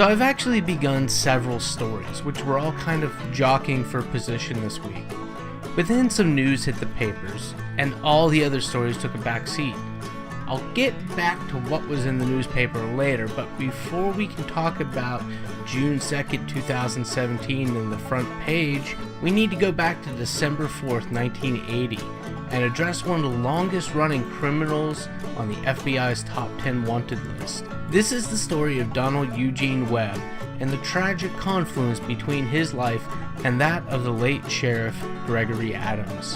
So I've actually begun several stories, which were all kind of jockeying for position this week. But then some news hit the papers, and all the other stories took a back seat. I'll get back to what was in the newspaper later, but before we can talk about June 2nd, 2017 and the front page, we need to go back to December 4th, 1980, and address one of the longest running criminals on the FBI's top 10 wanted list. This is the story of Donald Eugene Webb and the tragic confluence between his life and that of the late Sheriff Gregory Adams.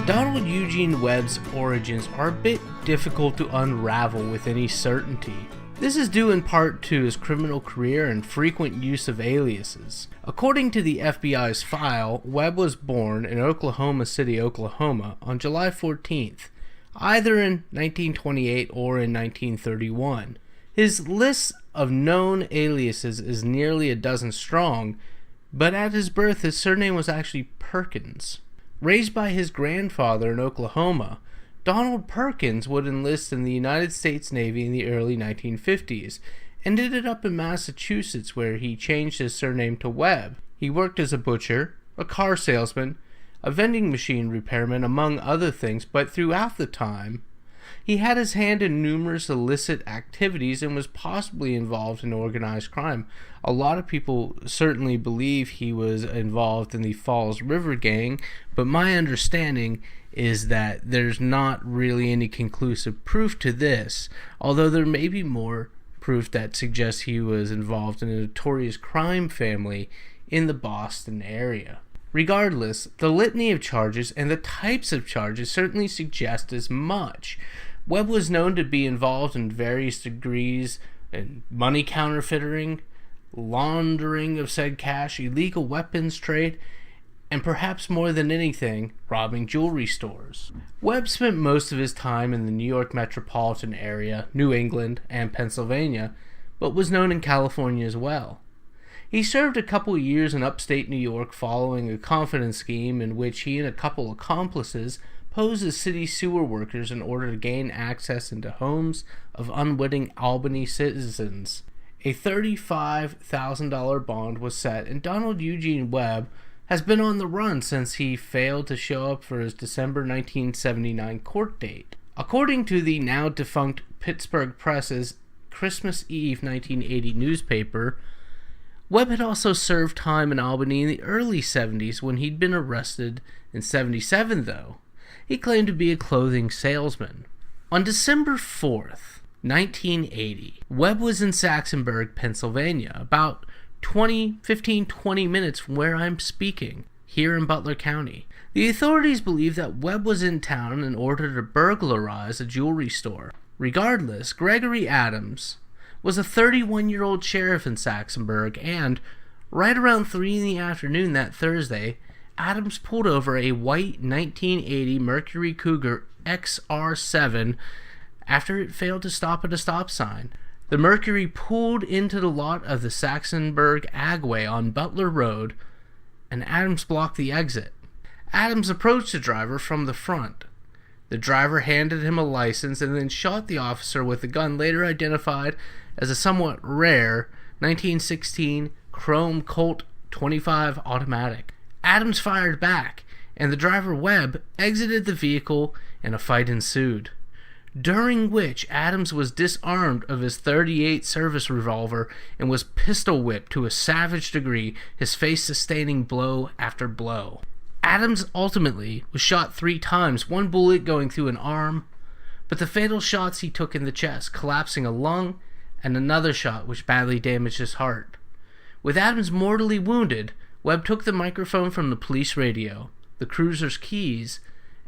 Donald Eugene Webb's origins are a bit difficult to unravel with any certainty. This is due in part to his criminal career and frequent use of aliases. According to the FBI's file, Webb was born in Oklahoma City, Oklahoma on July 14th, either in 1928 or in 1931. His list of known aliases is nearly a dozen strong, but at his birth his surname was actually Perkins. Raised by his grandfather in Oklahoma, Donald Perkins would enlist in the United States Navy in the early 1950s and ended up in Massachusetts, where he changed his surname to Webb. He worked as a butcher, a car salesman, a vending machine repairman, among other things, but throughout the time, he had his hand in numerous illicit activities and was possibly involved in organized crime. A lot of people certainly believe he was involved in the Falls River Gang, but my understanding is that there's not really any conclusive proof to this, although there may be more proof that suggests he was involved in a notorious crime family in the Boston area. Regardless, the litany of charges and the types of charges certainly suggest as much. Webb was known to be involved in various degrees in money counterfeiting, laundering of said cash, illegal weapons trade, and perhaps more than anything, robbing jewelry stores. Webb spent most of his time in the New York metropolitan area, New England, and Pennsylvania, but was known in California as well. He served a couple years in upstate New York following a confidence scheme in which he and a couple accomplices posed as city sewer workers in order to gain access into homes of unwitting Albany citizens. A $35,000 bond was set, and Donald Eugene Webb has been on the run since he failed to show up for his December 1979 court date. According to the now defunct Pittsburgh Press's Christmas Eve 1980 newspaper, Webb had also served time in Albany in the early 70s when he'd been arrested in 77, though. He claimed to be a clothing salesman. On December 4th, 1980, Webb was in Saxonburg, Pennsylvania, about 20 minutes from where I'm speaking, here in Butler County. The authorities believe that Webb was in town in order to burglarize a jewelry store. Regardless, Gregory Adams was a 31-year-old sheriff in Saxonburg, and right around 3 in the afternoon that Thursday, Adams pulled over a white 1980 Mercury Cougar XR7 after it failed to stop at a stop sign. The Mercury pulled into the lot of the Saxonburg Agway on Butler Road, and Adams blocked the exit. Adams approached the driver from the front. The driver handed him a license and then shot the officer with a gun later identified as a somewhat rare 1916 Chrome Colt 25 automatic. Adams fired back, and the driver Webb exited the vehicle and a fight ensued, during which Adams was disarmed of his .38 service revolver and was pistol whipped to a savage degree, his face sustaining blow after blow. Adams ultimately was shot 3 times, one bullet going through an arm, but the fatal shots he took in the chest, collapsing a lung, and another shot which badly damaged his heart. With Adams mortally wounded, Webb took the microphone from the police radio, the cruiser's keys,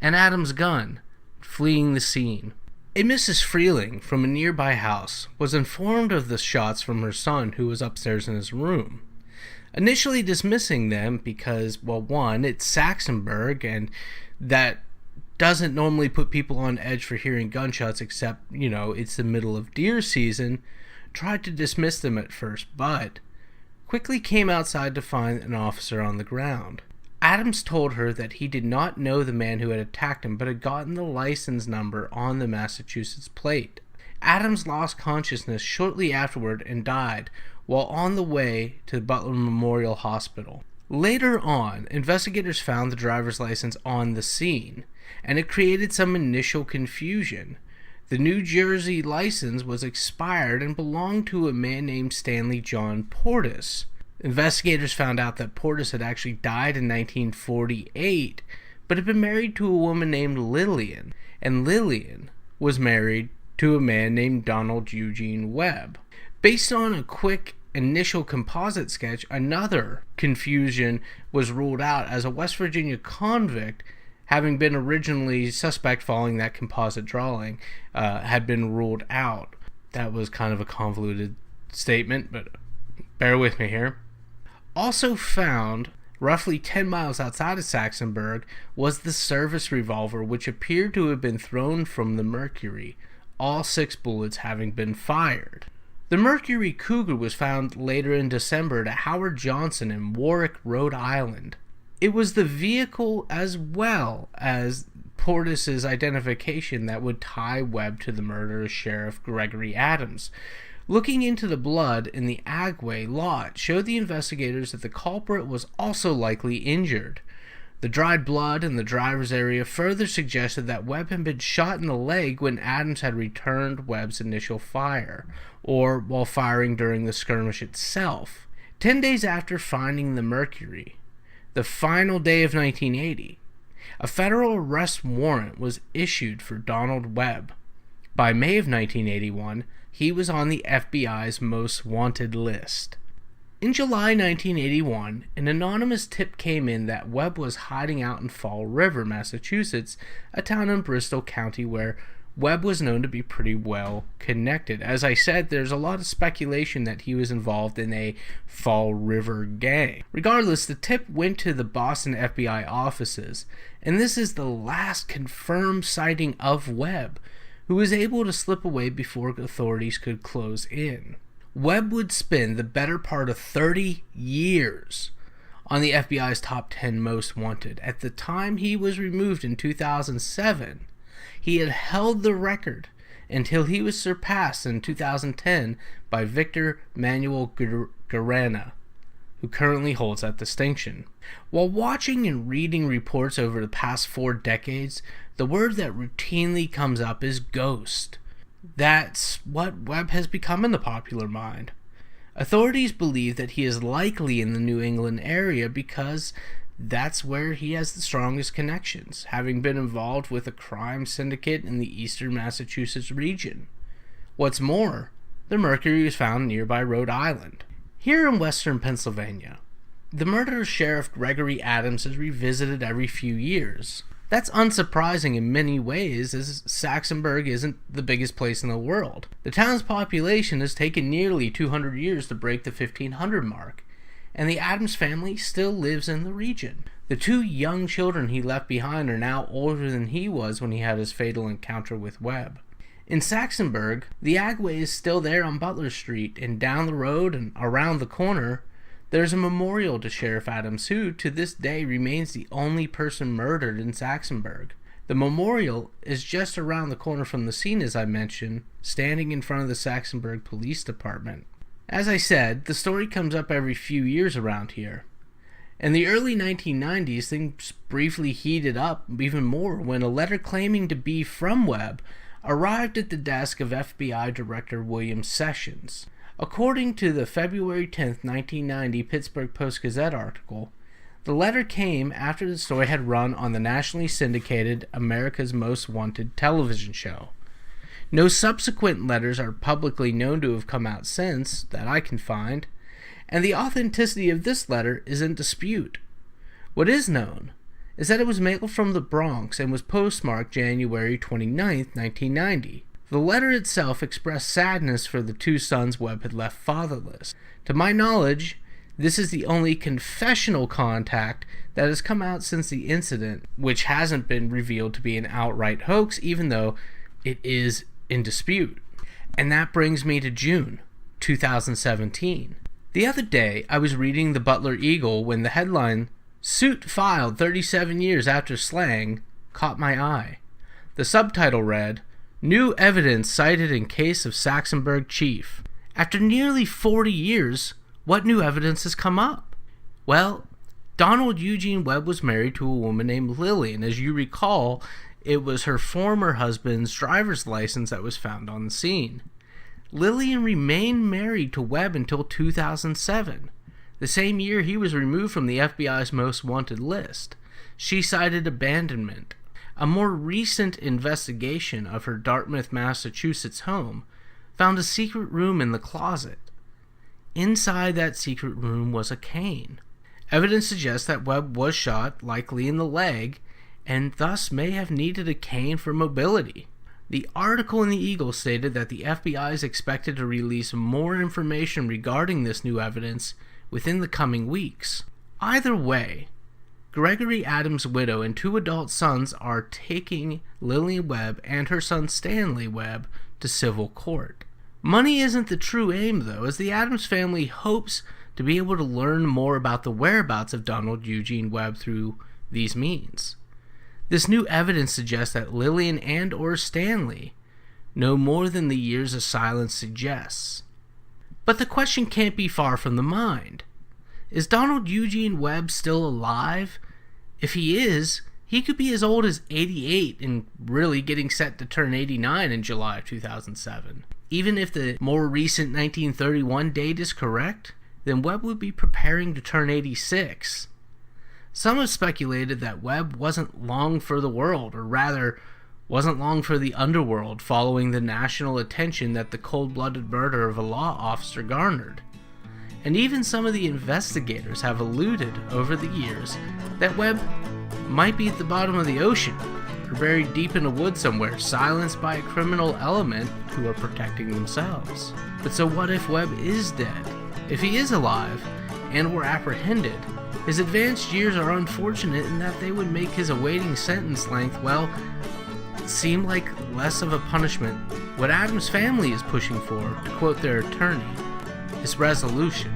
and Adams' gun, fleeing the scene. A Mrs. Freeling from a nearby house was informed of the shots from her son, who was upstairs in his room, initially dismissing them because, well, one, it's Saxonburg, and that doesn't normally put people on edge for hearing gunshots, except, it's the middle of deer season. Tried to dismiss them at first, but quickly came outside to find an officer on the ground. Adams told her that he did not know the man who had attacked him, but had gotten the license number on the Massachusetts plate. Adams lost consciousness shortly afterward and died while on the way to Butler Memorial Hospital. Later on, investigators found the driver's license on the scene, and it created some initial confusion. The New Jersey license was expired and belonged to a man named Stanley John Portis. Investigators found out that Portis had actually died in 1948, but had been married to a woman named Lillian, and Lillian was married to a man named Donald Eugene Webb. Based on a quick initial composite sketch, another confusion was ruled out as a West Virginia convict, having been originally suspect following that composite drawing, had been ruled out. That was kind of a convoluted statement, but bear with me here. Also found, roughly 10 miles outside of Saxonburg, was the service revolver, which appeared to have been thrown from the Mercury, all 6 bullets having been fired. The Mercury Cougar was found later in December at Howard Johnson in Warwick, Rhode Island. It was the vehicle as well as Portis's identification that would tie Webb to the murder of Sheriff Gregory Adams. Looking into the blood in the Agway lot showed the investigators that the culprit was also likely injured. The dried blood in the driver's area further suggested that Webb had been shot in the leg when Adams had returned Webb's initial fire, or while firing during the skirmish itself. 10 days after finding the Mercury, the final day of 1980, a federal arrest warrant was issued for Donald Webb. By May of 1981, he was on the FBI's most wanted list. In July 1981, an anonymous tip came in that Webb was hiding out in Fall River, Massachusetts, a town in Bristol County where Webb was known to be pretty well connected. As I said, there's a lot of speculation that he was involved in a Fall River gang. Regardless, the tip went to the Boston FBI offices, and this is the last confirmed sighting of Webb, who was able to slip away before authorities could close in. Webb would spend the better part of 30 years on the FBI's top 10 most wanted. At the time he was removed in 2007, he had held the record until he was surpassed in 2010 by Victor Manuel Garana, who currently holds that distinction. While watching and reading reports over the past 4 decades, the word that routinely comes up is ghost. That's what Webb has become in the popular mind. Authorities believe that he is likely in the New England area because that's where he has the strongest connections, having been involved with a crime syndicate in the eastern Massachusetts region. What's more, the Mercury was found nearby Rhode Island. Here in western Pennsylvania, the murder of Sheriff Gregory Adams is revisited every few years. That's unsurprising in many ways, as Saxonburg isn't the biggest place in the world. The town's population has taken nearly 200 years to break the 1500 mark, and the Adams family still lives in the region. The 2 young children he left behind are now older than he was when he had his fatal encounter with Webb. In Saxonburg, the Agway is still there on Butler Street, and down the road and around the corner, there's a memorial to Sheriff Adams, who, to this day, remains the only person murdered in Saxonburg. The memorial is just around the corner from the scene, as I mentioned, standing in front of the Saxonburg Police Department. As I said, the story comes up every few years around here. In the early 1990s, things briefly heated up even more when a letter claiming to be from Webb arrived at the desk of FBI Director William Sessions. According to the February 10, 1990 Pittsburgh Post-Gazette article, the letter came after the story had run on the nationally syndicated America's Most Wanted television show. No subsequent letters are publicly known to have come out since, that I can find, and the authenticity of this letter is in dispute. What is known is that it was mailed from the Bronx and was postmarked January 29, 1990. The letter itself expressed sadness for the 2 sons Webb had left fatherless. To my knowledge, this is the only confessional contact that has come out since the incident, which hasn't been revealed to be an outright hoax, even though it is in dispute. And that brings me to June 2017. The other day, I was reading the Butler Eagle when the headline Suit filed 37 years after slaying caught my eye. The subtitle read, New Evidence Cited in Case of Saxonburg Chief. After nearly 40 years, what new evidence has come up? Well, Donald Eugene Webb was married to a woman named Lillian. As you recall, it was her former husband's driver's license that was found on the scene. Lillian remained married to Webb until 2007, the same year he was removed from the FBI's most wanted list. She cited abandonment. A more recent investigation of her Dartmouth, Massachusetts home found a secret room in the closet. Inside that secret room was a cane. Evidence suggests that Webb was shot, likely in the leg, and thus may have needed a cane for mobility. The article in the Eagle stated that the FBI is expected to release more information regarding this new evidence within the coming weeks. Either way, Gregory Adams' widow and 2 adult sons are taking Lillian Webb and her son Stanley Webb to civil court. Money isn't the true aim, though, as the Adams family hopes to be able to learn more about the whereabouts of Donald Eugene Webb through these means. This new evidence suggests that Lillian and or Stanley know more than the years of silence suggests. But the question can't be far from the mind. Is Donald Eugene Webb still alive? If he is, he could be as old as 88 and really getting set to turn 89 in July of 2007. Even if the more recent 1931 date is correct, then Webb would be preparing to turn 86. Some have speculated that Webb wasn't long for the world, or rather, wasn't long for the underworld following the national attention that the cold-blooded murder of a law officer garnered. And even some of the investigators have alluded over the years that Webb might be at the bottom of the ocean, or buried deep in a wood somewhere, silenced by a criminal element who are protecting themselves. But so what if Webb is dead? If he is alive, and were apprehended, his advanced years are unfortunate in that they would make his awaiting sentence length, well, seem like less of a punishment. What Adams' family is pushing for, to quote their attorney, is resolution.